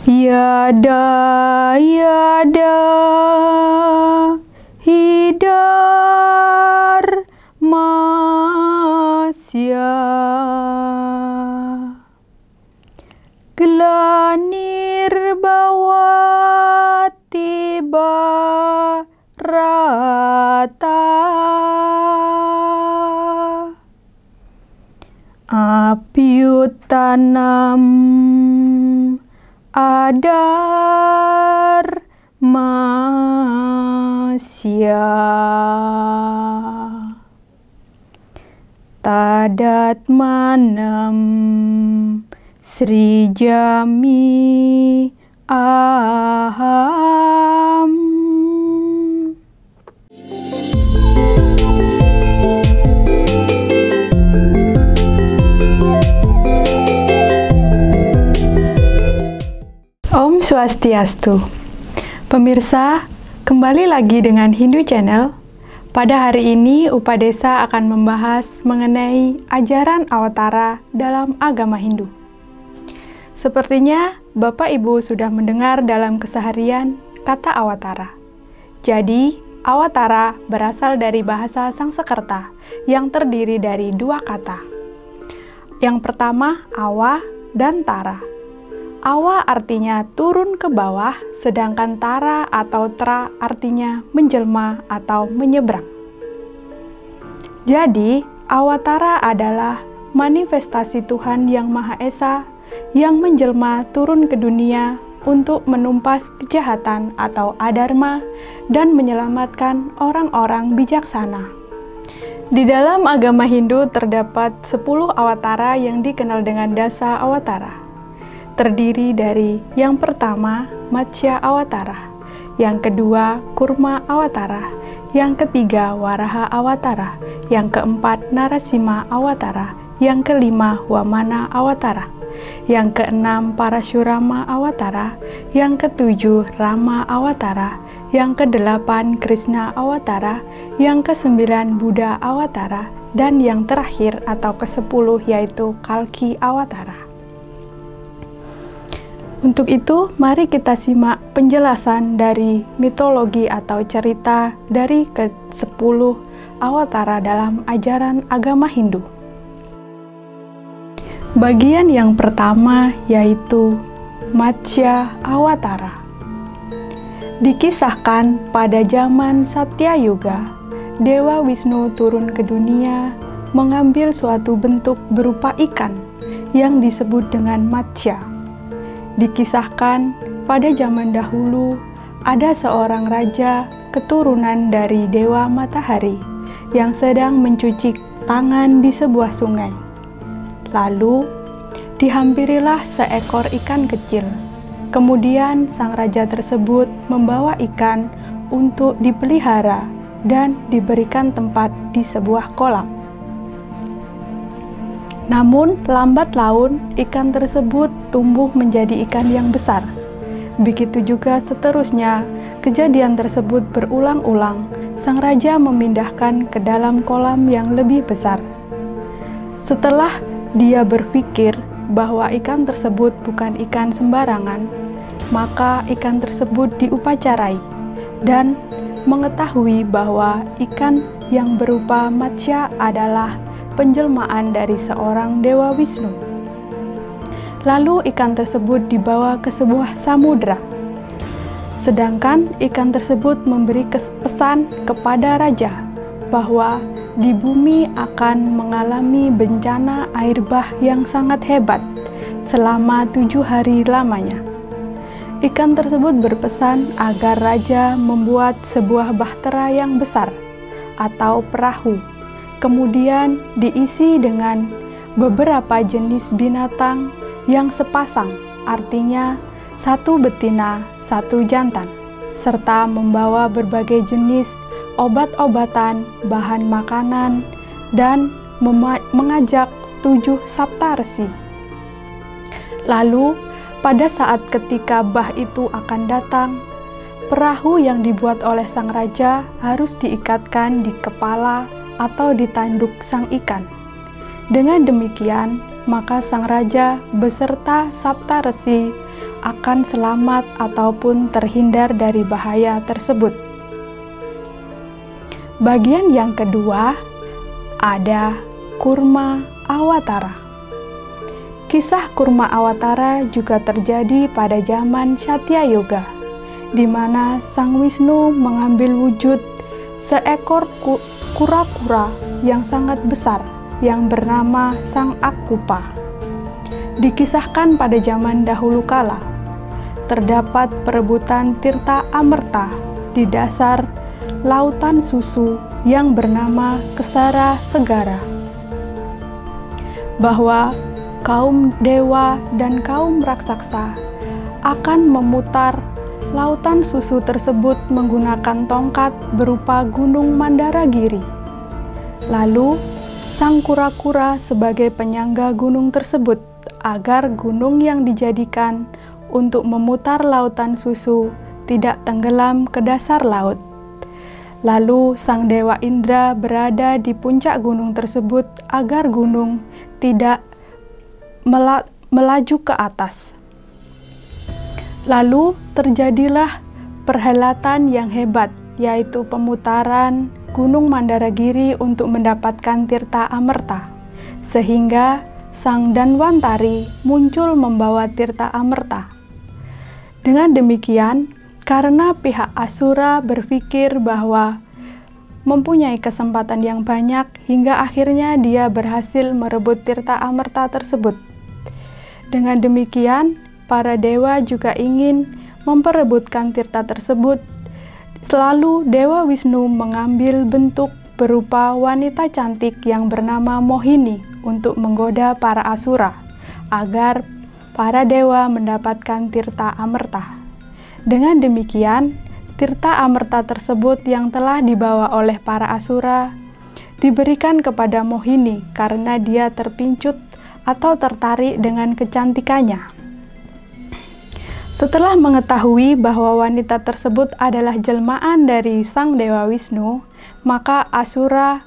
Yada, yada, hidar masya, gelanir bawa tiba rata, apiu tanam adar masya, tadat manam Sri Jami aham. Om Swastiastu. Pemirsa, kembali lagi dengan Hindu Channel. Pada hari ini Upadesa akan membahas mengenai ajaran Awatara dalam agama Hindu. Sepertinya Bapak Ibu sudah mendengar dalam keseharian kata Awatara. Jadi, Awatara berasal dari bahasa Sangsekerta yang terdiri dari dua kata. Yang pertama, awa dan tara. Awa artinya turun ke bawah, sedangkan tara atau tra artinya menjelma atau menyeberang. Jadi, Awatara adalah manifestasi Tuhan Yang Maha Esa yang menjelma turun ke dunia untuk menumpas kejahatan atau adharma dan menyelamatkan orang-orang bijaksana. Di dalam agama Hindu terdapat 10 Awatara yang dikenal dengan Dasa Awatara. Terdiri dari yang pertama, Matsya Awatara, yang kedua, Kurma Awatara, yang ketiga, Waraha Awatara, yang keempat, Narasimha Awatara, yang kelima, Wamana Awatara, yang keenam, Parashurama Awatara, yang ketujuh, Rama Awatara, yang kedelapan, Krishna Awatara, yang kesembilan, Buddha Awatara, dan yang terakhir atau ke-10 yaitu Kalki Awatara. Untuk itu, mari kita simak penjelasan dari mitologi atau cerita dari ke-10 Awatara dalam ajaran agama Hindu. Bagian yang pertama yaitu Matsya Awatara. Dikisahkan pada zaman Satya Yuga, Dewa Wisnu turun ke dunia mengambil suatu bentuk berupa ikan yang disebut dengan Matsya. Dikisahkan pada zaman dahulu ada seorang raja keturunan dari Dewa Matahari yang sedang mencuci tangan di sebuah sungai. Lalu dihampirilah seekor ikan kecil. Kemudian sang raja tersebut membawa ikan untuk dipelihara dan diberikan tempat di sebuah kolam. Namun, lambat laun, ikan tersebut tumbuh menjadi ikan yang besar. Begitu juga seterusnya, kejadian tersebut berulang-ulang. Sang raja memindahkan ke dalam kolam yang lebih besar. Setelah dia berpikir bahwa ikan tersebut bukan ikan sembarangan, maka ikan tersebut diupacarai dan mengetahui bahwa ikan yang berupa Matsya adalah penjelmaan dari seorang Dewa Wisnu. Lalu ikan tersebut dibawa ke sebuah samudra. Sedangkan ikan tersebut memberi pesan kepada raja bahwa di bumi akan mengalami bencana air bah yang sangat hebat selama 7 hari lamanya. Ikan tersebut berpesan agar raja membuat sebuah bahtera yang besar atau perahu, kemudian diisi dengan beberapa jenis binatang yang sepasang, artinya satu betina, satu jantan, serta membawa berbagai jenis obat-obatan, bahan makanan, dan mengajak 7 saptarsi. Lalu, pada saat ketika bah itu akan datang, perahu yang dibuat oleh sang raja harus diikatkan di kepala atau di tanduk sang ikan. Dengan demikian, maka sang raja beserta saptarsi akan selamat ataupun terhindar dari bahaya tersebut. Bagian yang kedua ada Kurma Awatara. Kisah Kurma Awatara juga terjadi pada zaman Satya Yuga, di mana Sang Wisnu mengambil wujud seekor kura-kura yang sangat besar yang bernama Sang Akupa. Dikisahkan pada zaman dahulu kala, terdapat perebutan tirta amerta di dasar lautan susu yang bernama Kesara Segara, bahwa kaum dewa dan kaum raksasa akan memutar lautan susu tersebut menggunakan tongkat berupa gunung Mandaragiri. Lalu, sang kura-kura sebagai penyangga gunung tersebut agar gunung yang dijadikan untuk memutar lautan susu tidak tenggelam ke dasar laut. Lalu sang Dewa Indra berada di puncak gunung tersebut agar gunung tidak melaju ke atas. Lalu terjadilah perhelatan yang hebat, yaitu pemutaran Gunung Mandaragiri untuk mendapatkan tirta amerta, sehingga Sang Danwantari muncul membawa tirta amerta. Dengan demikian, karena pihak Asura berpikir bahwa mempunyai kesempatan yang banyak, hingga akhirnya dia berhasil merebut tirta amerta tersebut. Dengan demikian, para dewa juga ingin memperebutkan tirta tersebut. Selalu Dewa Wisnu mengambil bentuk berupa wanita cantik yang bernama Mohini untuk menggoda para Asura, agar para dewa mendapatkan tirta amerta. Dengan demikian, tirta amerta tersebut yang telah dibawa oleh para Asura diberikan kepada Mohini karena dia terpincut atau tertarik dengan kecantikannya. Setelah mengetahui bahwa wanita tersebut adalah jelmaan dari Sang Dewa Wisnu, maka Asura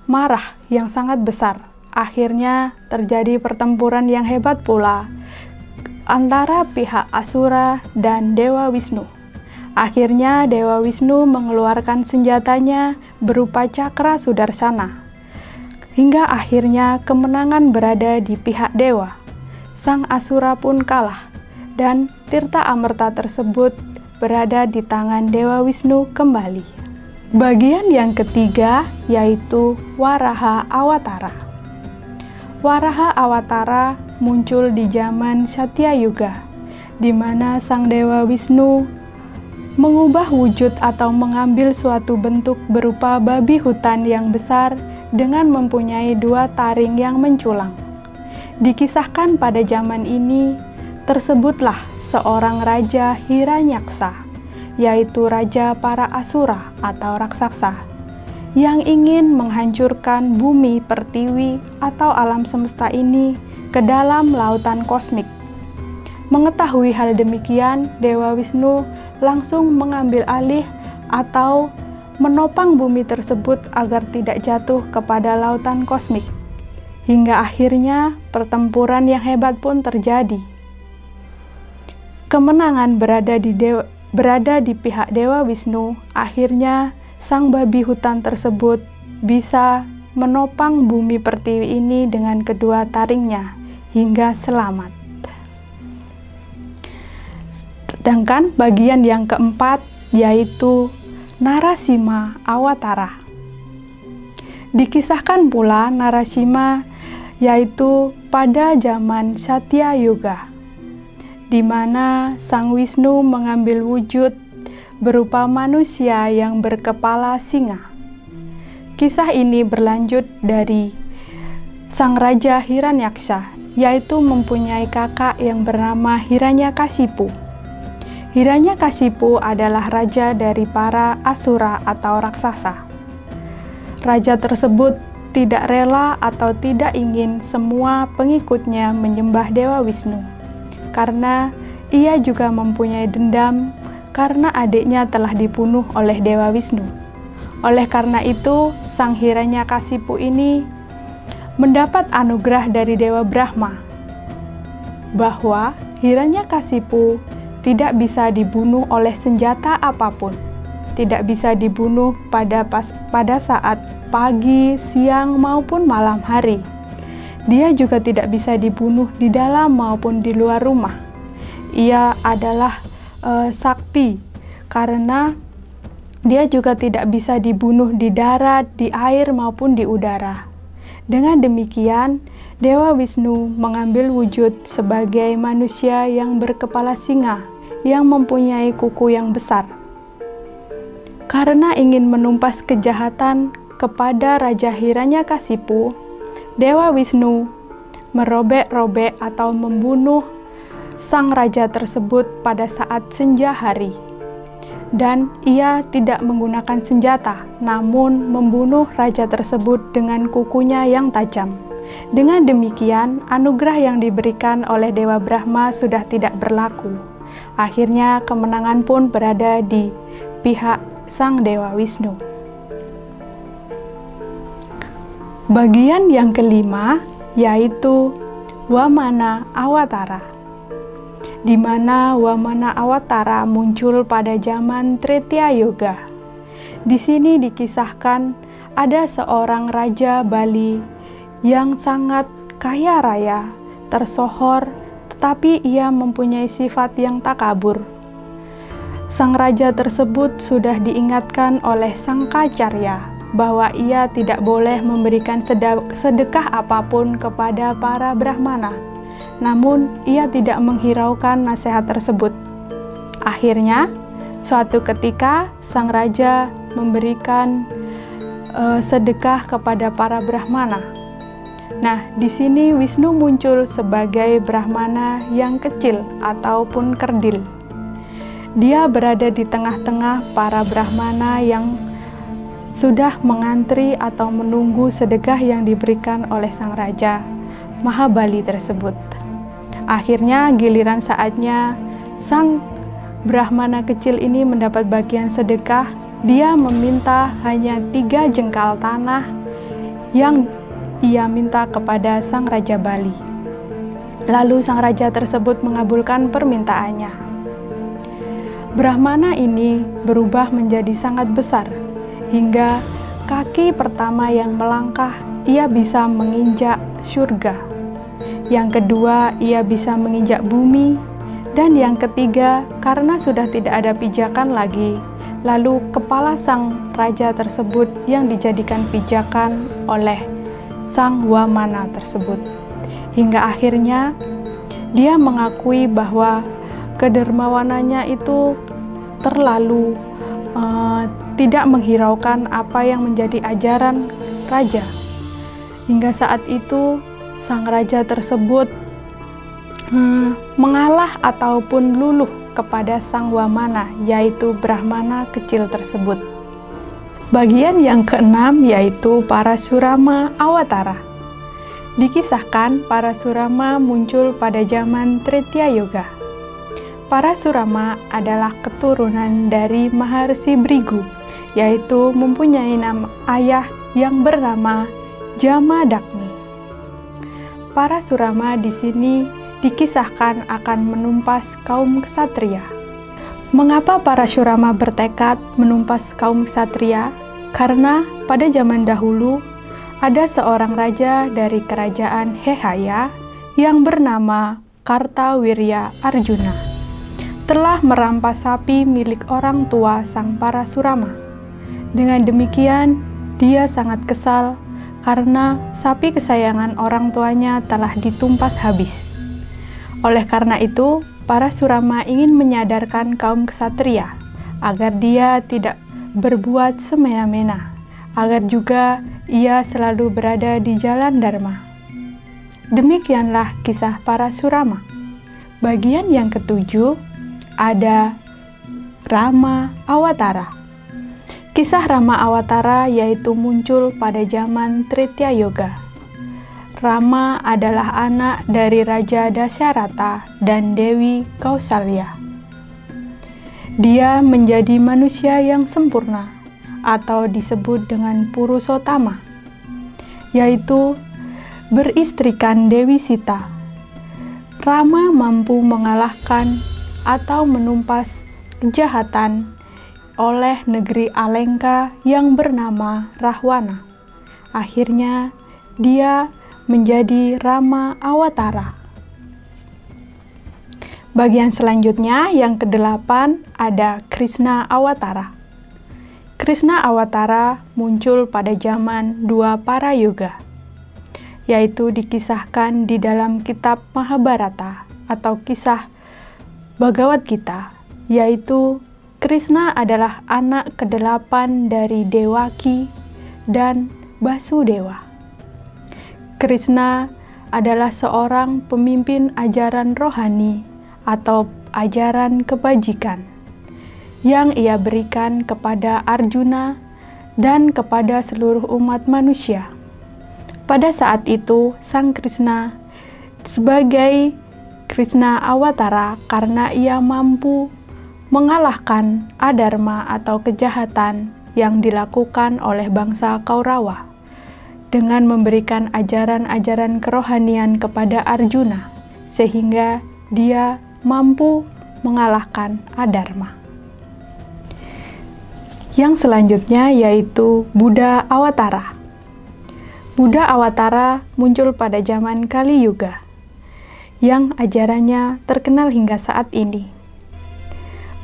marah yang sangat besar. Akhirnya terjadi pertempuran yang hebat pula antara pihak Asura dan Dewa Wisnu. Akhirnya Dewa Wisnu mengeluarkan senjatanya berupa cakra Sudarsana. Hingga akhirnya kemenangan berada di pihak dewa. Sang Asura pun kalah, dan tirta amerta tersebut berada di tangan Dewa Wisnu kembali. Bagian yang ketiga yaitu Waraha Awatara. Waraha Awatara muncul di zaman Satya Yuga, di mana Sang Dewa Wisnu mengubah wujud atau mengambil suatu bentuk berupa babi hutan yang besar dengan mempunyai dua taring yang menculang. Dikisahkan pada zaman ini, tersebutlah seorang Raja Hiranyaksa, yaitu Raja para Asura atau raksasa, yang ingin menghancurkan bumi pertiwi atau alam semesta ini ke dalam lautan kosmik. Mengetahui hal demikian, Dewa Wisnu langsung mengambil alih atau menopang bumi tersebut agar tidak jatuh kepada lautan kosmik. Hingga akhirnya pertempuran yang hebat pun terjadi. Kemenangan berada di pihak Dewa Wisnu. Akhirnya sang babi hutan tersebut bisa menopang bumi pertiwi ini dengan kedua taringnya hingga selamat. Sedangkan bagian yang keempat yaitu Narasima Awatara. Dikisahkan pula Narasima yaitu pada zaman Satya Yuga, di mana Sang Wisnu mengambil wujud berupa manusia yang berkepala singa. Kisah ini berlanjut dari Sang Raja Hiranyaksa, yaitu mempunyai kakak yang bernama Hiranyakasipu. Hiranyakasipu adalah raja dari para Asura atau raksasa. Raja tersebut tidak rela atau tidak ingin semua pengikutnya menyembah Dewa Wisnu, karena ia juga mempunyai dendam karena adiknya telah dibunuh oleh Dewa Wisnu. Oleh karena itu, Sang Hiranyakasipu ini mendapat anugerah dari Dewa Brahma, bahwa Hiranyakasipu tidak bisa dibunuh oleh senjata apapun. Tidak bisa dibunuh pada saat pagi, siang, maupun malam hari. Dia juga tidak bisa dibunuh di dalam maupun di luar rumah. Ia adalah sakti karena dia juga tidak bisa dibunuh di darat, di air, maupun di udara. Dengan demikian, Dewa Wisnu mengambil wujud sebagai manusia yang berkepala singa, yang mempunyai kuku yang besar. Karena ingin menumpas kejahatan kepada Raja Hiranyakasipu, Dewa Wisnu merobek-robek atau membunuh sang raja tersebut pada saat senja hari. Dan ia tidak menggunakan senjata, namun membunuh raja tersebut dengan kukunya yang tajam. Dengan demikian, anugerah yang diberikan oleh Dewa Brahma sudah tidak berlaku. Akhirnya kemenangan pun berada di pihak Sang Dewa Wisnu. Bagian yang kelima yaitu Wamana Awatara, di mana Wamana Awatara muncul pada zaman Tretya Yoga. Di sini dikisahkan ada seorang raja Bali yang sangat kaya raya, tersohor, tetapi ia mempunyai sifat yang takabur. Sang raja tersebut sudah diingatkan oleh Sangkacarya bahwa ia tidak boleh memberikan sedekah apapun kepada para Brahmana. Namun, ia tidak menghiraukan nasihat tersebut. Akhirnya, suatu ketika sang raja memberikan sedekah kepada para Brahmana. Nah, di sini Wisnu muncul sebagai Brahmana yang kecil ataupun kerdil. Dia berada di tengah-tengah para Brahmana yang sudah mengantri atau menunggu sedekah yang diberikan oleh sang raja Mahabali tersebut. Akhirnya giliran saatnya sang Brahmana kecil ini mendapat bagian sedekah. Dia meminta hanya 3 jengkal tanah yang ia minta kepada sang Raja Bali. Lalu sang raja tersebut mengabulkan permintaannya. Brahmana ini berubah menjadi sangat besar, hingga kaki pertama yang melangkah, ia bisa menginjak surga. Yang kedua, ia bisa menginjak bumi. Dan yang ketiga, karena sudah tidak ada pijakan lagi, lalu kepala sang raja tersebut yang dijadikan pijakan oleh sang Wamana tersebut. Hingga akhirnya, dia mengakui bahwa kedermawanannya itu terlalu tidak menghiraukan apa yang menjadi ajaran raja. Hingga saat itu sang raja tersebut mengalah ataupun luluh kepada sang Wamana, yaitu Brahmana kecil tersebut. Bagian yang keenam yaitu Parasurama Awatara. Dikisahkan Parasurama muncul pada zaman Tretya Yoga. Parasurama adalah keturunan dari Maharsi Brigu, yaitu mempunyai nama ayah yang bernama Jamadagni. Parasurama di sini dikisahkan akan menumpas kaum ksatria. Mengapa Parasurama bertekad menumpas kaum ksatria? Karena pada zaman dahulu ada seorang raja dari kerajaan Hehaya yang bernama Kartawirya Arjuna telah merampas sapi milik orang tua sang Parasurama. Dengan demikian, dia sangat kesal karena sapi kesayangan orang tuanya telah ditumpas habis. Oleh karena itu, Parasurama ingin menyadarkan kaum ksatria agar dia tidak berbuat semena-mena, agar juga ia selalu berada di jalan Dharma. Demikianlah kisah Parasurama. Bagian yang ketujuh ada Rama Awatara. Kisah Rama Awatara yaitu muncul pada zaman Tretya Yoga. Rama adalah anak dari Raja Dasyarata dan Dewi Kausalya. Dia menjadi manusia yang sempurna atau disebut dengan Purusottama, yaitu beristrikan Dewi Sita. Rama mampu mengalahkan atau menumpas kejahatan oleh negeri Alengka yang bernama Rahwana. Akhirnya, dia menjadi Rama Awatara. Bagian selanjutnya, yang ke-8, ada Krishna Awatara. Krishna Awatara muncul pada zaman dua para yoga, yaitu dikisahkan di dalam kitab Mahabharata atau kisah Bhagavad Gita, yaitu Krishna adalah anak ke-8 dari Dewaki dan Basudewa. Krishna adalah seorang pemimpin ajaran rohani atau ajaran kebajikan yang ia berikan kepada Arjuna dan kepada seluruh umat manusia. Pada saat itu, Sang Krishna sebagai Krishna Awatara karena ia mampu mengalahkan adharma atau kejahatan yang dilakukan oleh bangsa Kaurawa dengan memberikan ajaran-ajaran kerohanian kepada Arjuna, sehingga dia mampu mengalahkan adharma. Yang selanjutnya yaitu Buddha Awatara. Buddha Awatara muncul pada zaman Kali Yuga, yang ajarannya terkenal hingga saat ini.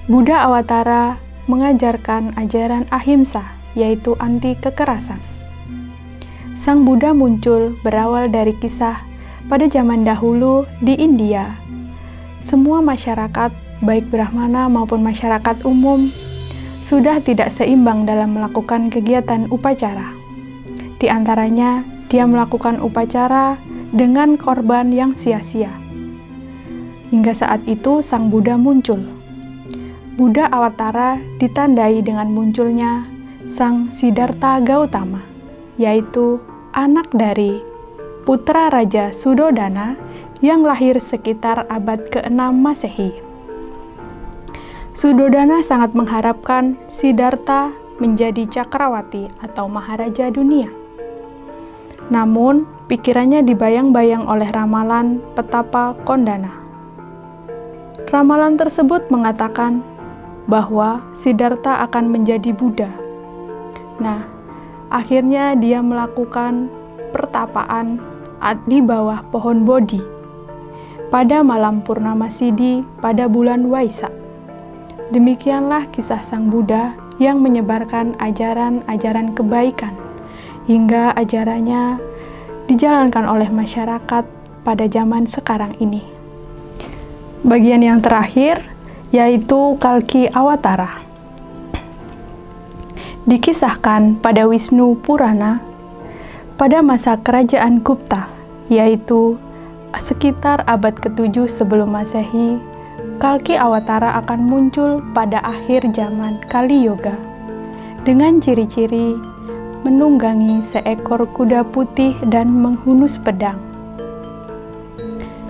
Buddha Awatara mengajarkan ajaran ahimsa, yaitu anti kekerasan. Sang Buddha muncul berawal dari kisah pada zaman dahulu di India. Semua masyarakat, baik Brahmana maupun masyarakat umum, sudah tidak seimbang dalam melakukan kegiatan upacara. Di antaranya, dia melakukan upacara dengan korban yang sia-sia. Hingga saat itu, Sang Buddha muncul. Buddha Awatara ditandai dengan munculnya Sang Siddhartha Gautama, yaitu anak dari putra Raja Sudodana yang lahir sekitar abad ke-6 Masehi. Sudodana sangat mengharapkan Siddhartha menjadi cakrawati atau maharaja dunia. Namun, pikirannya dibayang-bayang oleh ramalan petapa Kondana. Ramalan tersebut mengatakan bahwa Siddhartha akan menjadi Buddha. Nah, akhirnya dia melakukan pertapaan di bawah pohon Bodhi pada malam Purnama Sidhi pada bulan Waisak. Demikianlah kisah Sang Buddha yang menyebarkan ajaran-ajaran kebaikan, hingga ajarannya dijalankan oleh masyarakat pada zaman sekarang ini. Bagian yang terakhir yaitu Kalki Awatara. Dikisahkan pada Wisnu Purana pada masa kerajaan Gupta, yaitu sekitar abad ke-7 sebelum Masehi, Kalki Awatara akan muncul pada akhir zaman Kali Yoga dengan ciri-ciri menunggangi seekor kuda putih dan menghunus pedang.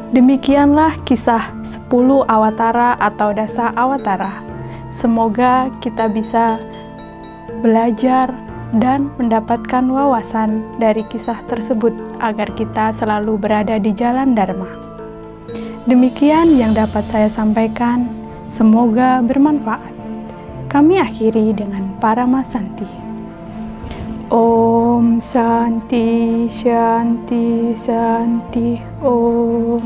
Demikianlah kisah 10 awatara atau dasa awatara. Semoga kita bisa belajar dan mendapatkan wawasan dari kisah tersebut agar kita selalu berada di jalan Dharma. Demikian yang dapat saya sampaikan, semoga bermanfaat. Kami akhiri dengan Paramasanti. Om Shanti Shanti Shanti Om.